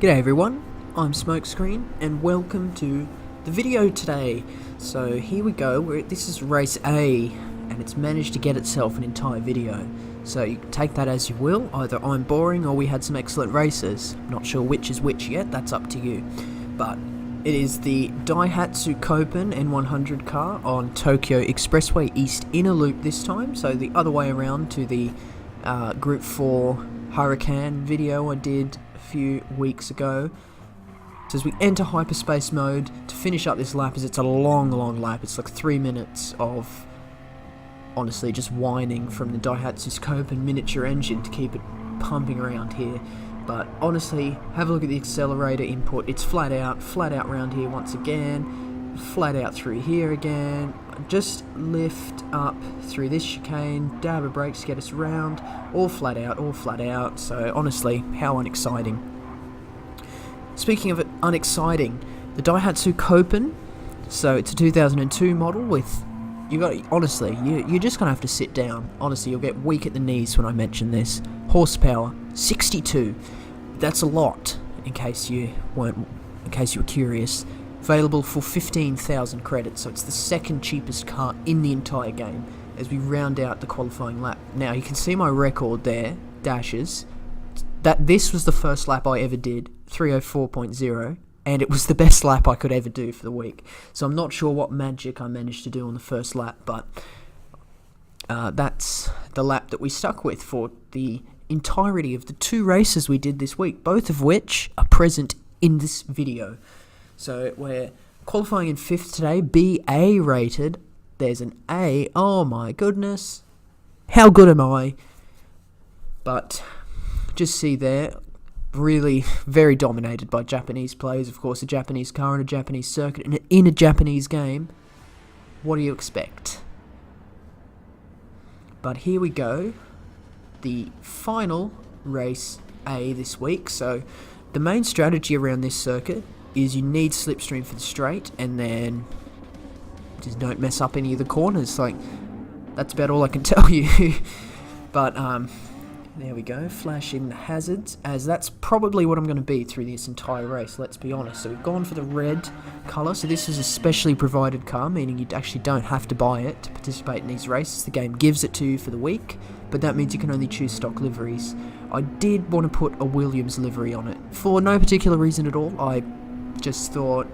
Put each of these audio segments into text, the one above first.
G'day everyone, I'm Smokescreen and welcome to the video today. So here we go, this is race A and it's managed to get itself an entire video. So you can take that as you will, either I'm boring or we had some excellent races. Not sure which is which yet, that's up to you. But it is the DIE-hatsu Copen N100 car on Tokyo Expressway East Inner Loop this time. So the other way around to the Group 4 Hurricane video I did few weeks ago. So as we enter hyperspace mode to finish up this lap, as it's a long lap, it's like 3 minutes of honestly just whining from the DIE-hatsu's Copen miniature engine to keep it pumping around here. But honestly, have a look at the accelerator input. It's flat out around here once again, flat out through here again. Just lift up through this chicane, dab of brakes to get us around, all flat out, so honestly, how unexciting. Speaking of it unexciting, the DIE-hatsu Copen, so it's a 2002 model with, honestly, you're just going to have to sit down. Honestly, you'll get weak at the knees when I mention this. Horsepower, 62, that's a lot, in case you were curious. Available for 15,000 credits, so it's the second cheapest car in the entire game as we round out the qualifying lap. Now you can see my record there, dashes, that this was the first lap I ever did, 304.0, and it was the best lap I could ever do for the week. So I'm not sure what magic I managed to do on the first lap, but that's the lap that we stuck with for the entirety of the 2 races we did this week, both of which are present in this video. So we're qualifying in 5th today, BA rated. There's an A, oh my goodness, how good am I? But just see there, really very dominated by Japanese players. Of course, a Japanese car in a Japanese circuit and in a Japanese game. What do you expect? But here we go, the final race A this week. So the main strategy around this circuit is you need slipstream for the straight, and then just don't mess up any of the corners. Like, that's about all I can tell you. But there we go, flash in the hazards, as that's probably what I'm going to be through this entire race, let's be honest. So we've gone for the red colour, so this is a specially provided car, meaning you actually don't have to buy it to participate in these races. The game gives it to you for the week, but that means you can only choose stock liveries. I did want to put a Williams livery on it, for no particular reason at all. I just thought,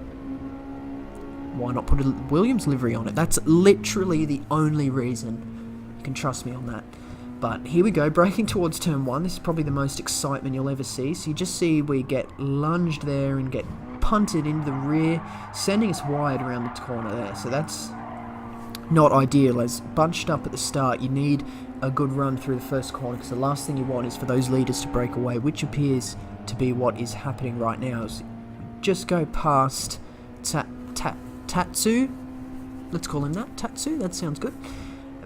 why not put a Williams livery on it? That's literally the only reason. You can trust me on that. But here we go, braking towards turn 1. This is probably the most excitement you'll ever see. So you just see we get lunged there and get punted into the rear, sending us wide around the corner there. So that's not ideal, as bunched up at the start, you need a good run through the first corner, because the last thing you want is for those leaders to break away, which appears to be what is happening right now. So just go past Tatsu, let's call him that, Tatsu, that sounds good.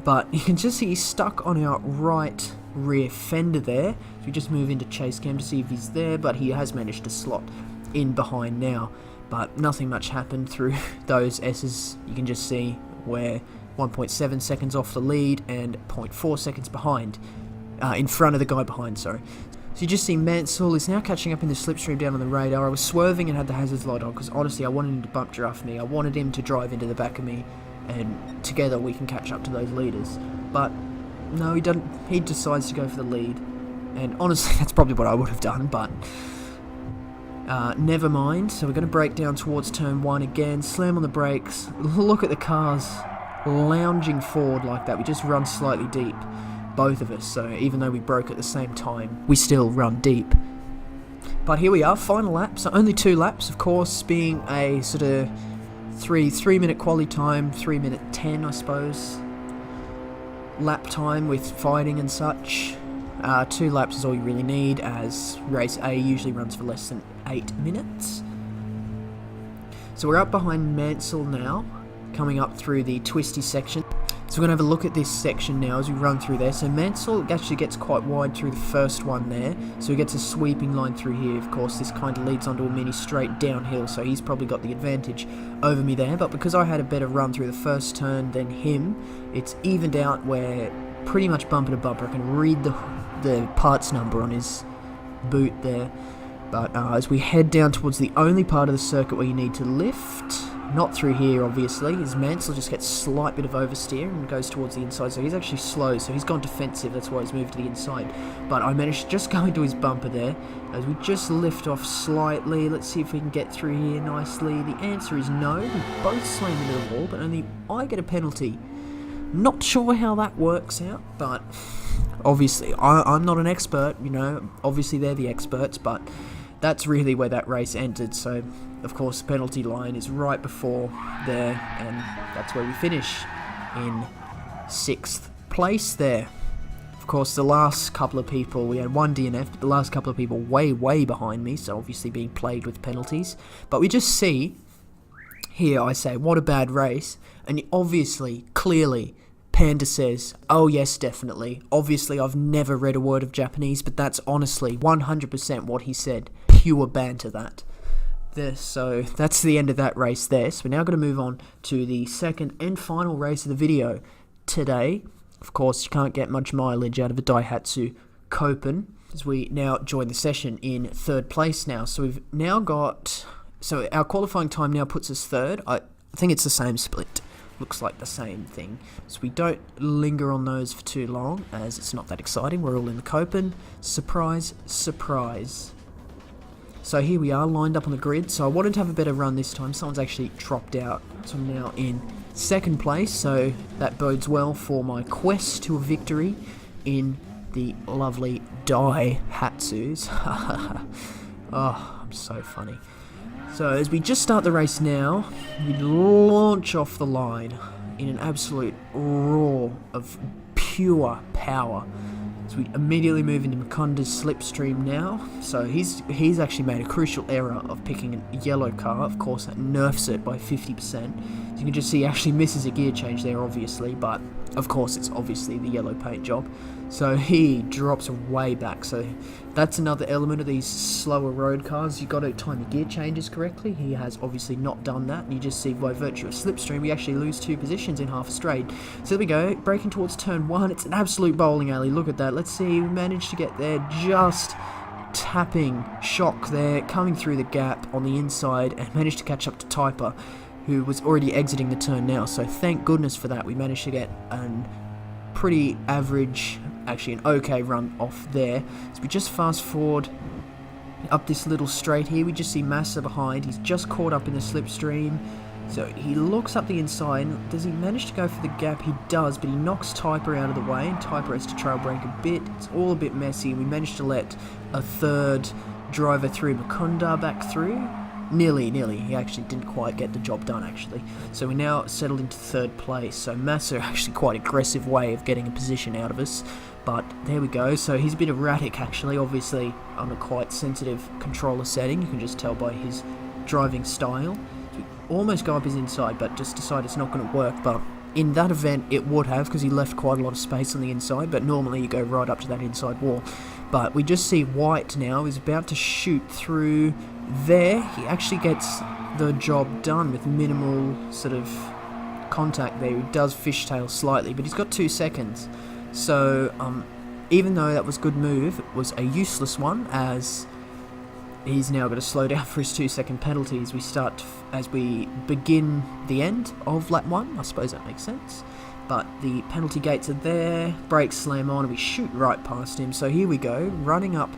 But you can just see he's stuck on our right rear fender there. So we just move into chase cam to see if he's there, but he has managed to slot in behind now. But nothing much happened through those S's. You can just see we're 1.7 seconds off the lead and 0.4 seconds behind, in front of the guy behind, sorry. So you just see Mansell is now catching up in the slipstream down on the radar. I was swerving and had the hazards light on because honestly I wanted him to bump draft me. I wanted him to drive into the back of me, and together we can catch up to those leaders. But no, he doesn't. He decides to go for the lead, and honestly that's probably what I would have done, but never mind. So we're going to brake down towards turn 1 again, slam on the brakes. Look at the cars lounging forward like that. We just run slightly deep, both of us, so even though we broke at the same time, we still run deep. But here we are, final lap, so only 2 laps, of course, being a sort of 3 minute quali time, 3 minute 10 I suppose, lap time with fighting and such. 2 laps is all you really need, as race A usually runs for less than 8 minutes. So we're up behind Mansell now, coming up through the twisty section. So we're going to have a look at this section now as we run through there. So Mansell actually gets quite wide through the first one there. So he gets a sweeping line through here. Of course, this kind of leads onto a mini straight downhill, so he's probably got the advantage over me there. But because I had a better run through the first turn than him, it's evened out where pretty much bumper to bumper. I can read the parts number on his boot there. But as we head down towards the only part of the circuit where you need to lift, not through here obviously, as Mansell just gets a slight bit of oversteer and goes towards the inside, so he's actually slow, so he's gone defensive, that's why he's moved to the inside. But I managed to just go into his bumper there, as we just lift off slightly. Let's see if we can get through here nicely. The answer is no, we both slam into the wall, but only I get a penalty. Not sure how that works out, but obviously I'm not an expert, you know, obviously they're the experts, but that's really where that race ended. So of course the penalty line is right before there, and that's where we finish in 6th place there. Of course the last couple of people, we had one DNF, but the last couple of people way behind me, so obviously being plagued with penalties. But we just see here, I say, what a bad race, and obviously, clearly, Panda says, oh yes, definitely. Obviously, I've never read a word of Japanese, but that's honestly 100% what he said. Pure banter, that. So that's the end of that race there. So we're now going to move on to the second and final race of the video today. Of course, you can't get much mileage out of a DIE-hatsu Copen, as we now join the session in 3rd place now. So we've now got... So our qualifying time now puts us 3rd. I think it's the same split. Looks like the same thing. So we don't linger on those for too long, as it's not that exciting. We're all in the Copen. Surprise, surprise. So here we are, lined up on the grid. So I wanted to have a better run this time. Someone's actually dropped out. So I'm now in 2nd place. So that bodes well for my quest to a victory in the lovely DIE-hatsus. Oh, I'm so funny. So as we just start the race now, we launch off the line in an absolute roar of pure power. So we immediately move into Makunda's slipstream now. So he's actually made a crucial error of picking a yellow car. Of course, that nerfs it by 50%. So you can just see he actually misses a gear change there, obviously. But of course, it's obviously the yellow paint job. So he drops way back. So that's another element of these slower road cars. You've got to time your gear changes correctly. He has obviously not done that. And you just see by virtue of slipstream, we actually lose 2 positions in half a straight. So there we go, braking towards turn 1. It's an absolute bowling alley. Look at that. Let's see, we managed to get there, just tapping shock there, coming through the gap on the inside, and managed to catch up to Typer, who was already exiting the turn now. So thank goodness for that. We managed to get a pretty average, actually an okay run off there. So we just fast forward up this little straight here. We just see Massa behind. He's just caught up in the slipstream. So he looks up the inside. Does he manage to go for the gap? He does, but he knocks Typer out of the way, and Typer has to trail brake a bit. It's all a bit messy. We managed to let a 3rd driver through, Makunda, back through. Nearly. He actually didn't quite get the job done, actually. So we now settled into 3rd place. So Massa, actually quite aggressive way of getting a position out of us. But there we go. So he's a bit erratic, actually. Obviously, on a quite sensitive controller setting. You can just tell by his driving style. Almost go up his inside, but just decide it's not going to work. But in that event, it would have, because he left quite a lot of space on the inside, but normally you go right up to that inside wall. But we just see White now is about to shoot through there. He actually gets the job done with minimal sort of contact there. He does fishtail slightly, but he's got 2 seconds. So even though that was a good move, it was a useless one, as he's now got to slow down for his 2-second penalties. We start as we begin the end of lap 1. I suppose that makes sense. But the penalty gates are there. Brakes slam on and we shoot right past him. So here we go, running up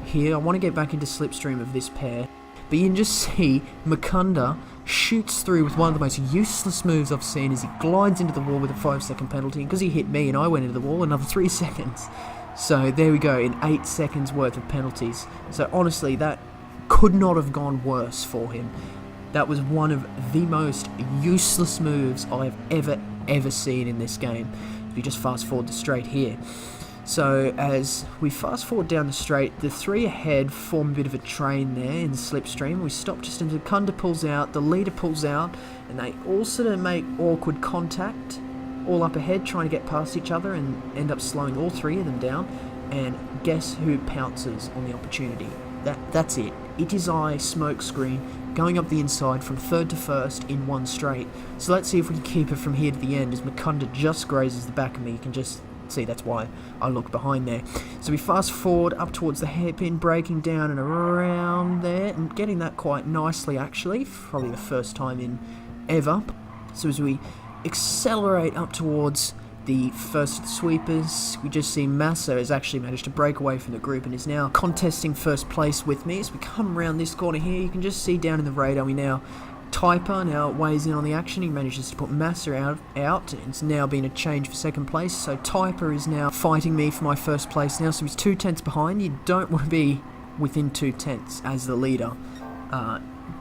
here. I want to get back into slipstream of this pair. But you can just see Makunda shoots through with one of the most useless moves I've seen, as he glides into the wall with a 5-second penalty. And because he hit me and I went into the wall, another 3 seconds. So there we go, in 8 seconds worth of penalties. So honestly, that could not have gone worse for him. That was one of the most useless moves I've ever seen in this game. If you just fast forward the straight here. So as we fast forward down the straight, the 3 ahead form a bit of a train there in the slipstream. We stop just as the Kunda pulls out, the leader pulls out, and they all sort of make awkward contact, all up ahead trying to get past each other, and end up slowing all 3 of them down. And guess who pounces on the opportunity? That's it. It is I, Smokescreen, going up the inside from 3rd to 1st in one straight. So let's see if we can keep it from here to the end, as Makunda just grazes the back of me. You can just See, that's why I look behind there. So we fast forward up towards the hairpin, braking down and around there, and getting that quite nicely actually, probably the first time in ever. So as we accelerate up towards the first of the sweepers, we just see Massa has actually managed to break away from the group and is now contesting first place with me. As we come around this corner here, you can just see down in the radar Typer now weighs in on the action. He manages to put Massa out. It's now been a change for second place, so Typer is now fighting me for my first place now, so he's 2 tenths behind. You don't want to be within 2 tenths as the leader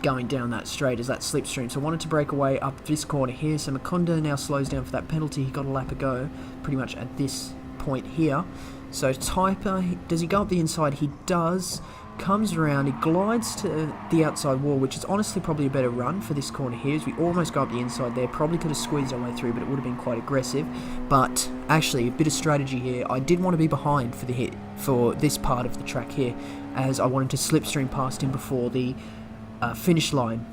going down that straight as that slipstream. So I wanted to break away up this corner here, so Makunda now slows down for that penalty. He got a lap ago pretty much at this point here. So Typer, does he go up the inside? He does. Comes around, he glides to the outside wall, which is honestly probably a better run for this corner here, as we almost go up the inside there. Probably could have squeezed our way through, but it would have been quite aggressive. But actually, a bit of strategy here. I did want to be behind for the hit for this part of the track here, as I wanted to slipstream past him before the finish line.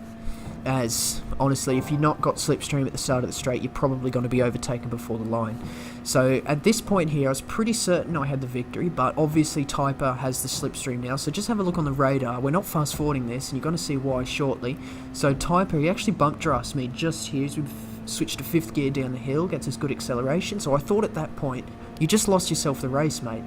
As honestly, if you've not got slipstream at the start of the straight, you're probably going to be overtaken before the line. So at this point here, I was pretty certain I had the victory, but obviously Typer has the slipstream now. So just have a look on the radar. We're not fast forwarding this, and you're going to see why shortly. So Typer, he actually bumped drafts me just here as we've switched to 5th gear down the hill, gets us good acceleration. So I thought at that point, you just lost yourself the race, mate.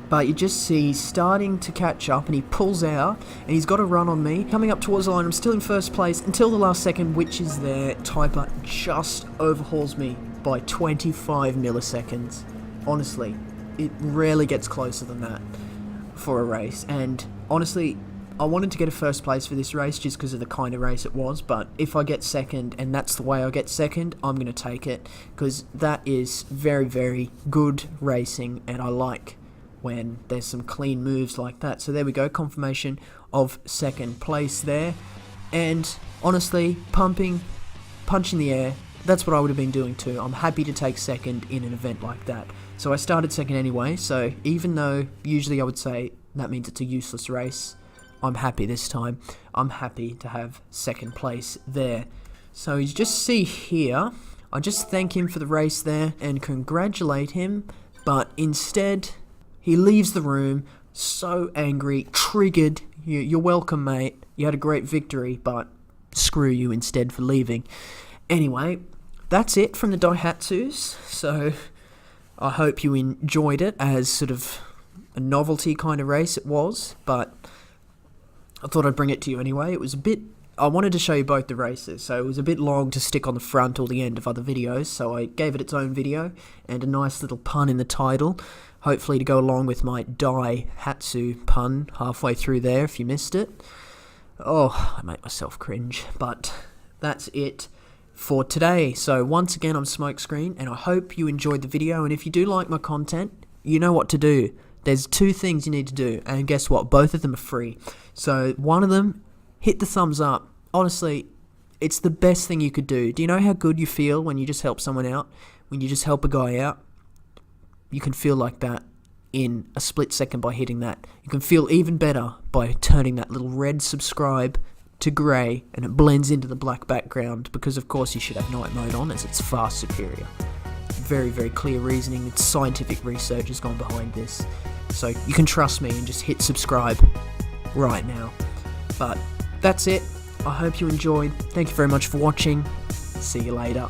But you just see he's starting to catch up, and he pulls out, and he's got a run on me. Coming up towards the line, I'm still in first place until the last second, which is there. Typer just overhauls me by 25 milliseconds. Honestly, it rarely gets closer than that for a race. And honestly, I wanted to get a first place for this race just because of the kind of race it was. But if I get second, and that's the way I get second, I'm going to take it, because that is very, very good racing, and I like when there's some clean moves like that. So there we go, confirmation of second place there. And honestly, punching the air, that's what I would have been doing too. I'm happy to take second in an event like that. So I started second anyway, so even though usually I would say that means it's a useless race, I'm happy this time. I'm happy to have second place there. So you just see here, I just thank him for the race there and congratulate him, but instead he leaves the room so angry, triggered. You're welcome, mate. You had a great victory, but screw you instead for leaving. Anyway, that's it from the DIE-hatsus. So I hope you enjoyed it as sort of a novelty kind of race it was, but I thought I'd bring it to you anyway. It was a bit... I wanted to show you both the races, so it was a bit long to stick on the front or the end of other videos, so I gave it its own video and a nice little pun in the title, hopefully to go along with my DIE-hatsu pun halfway through there if you missed it. Oh, I make myself cringe, but that's it for today. So once again, I'm Smokescreen, and I hope you enjoyed the video, and if you do like my content, you know what to do. There's 2 things you need to do, and guess what? Both of them are free. So one of them, hit the thumbs up. Honestly, it's the best thing you could do. Do you know how good you feel when you just help someone out? When you just help a guy out? You can feel like that in a split second by hitting that. You can feel even better by turning that little red subscribe to grey, and it blends into the black background, because of course you should have night mode on, as it's far superior. Very, very clear reasoning. It's scientific research has gone behind this. So you can trust me and just hit subscribe right now. But that's it. I hope you enjoyed. Thank you very much for watching. See you later.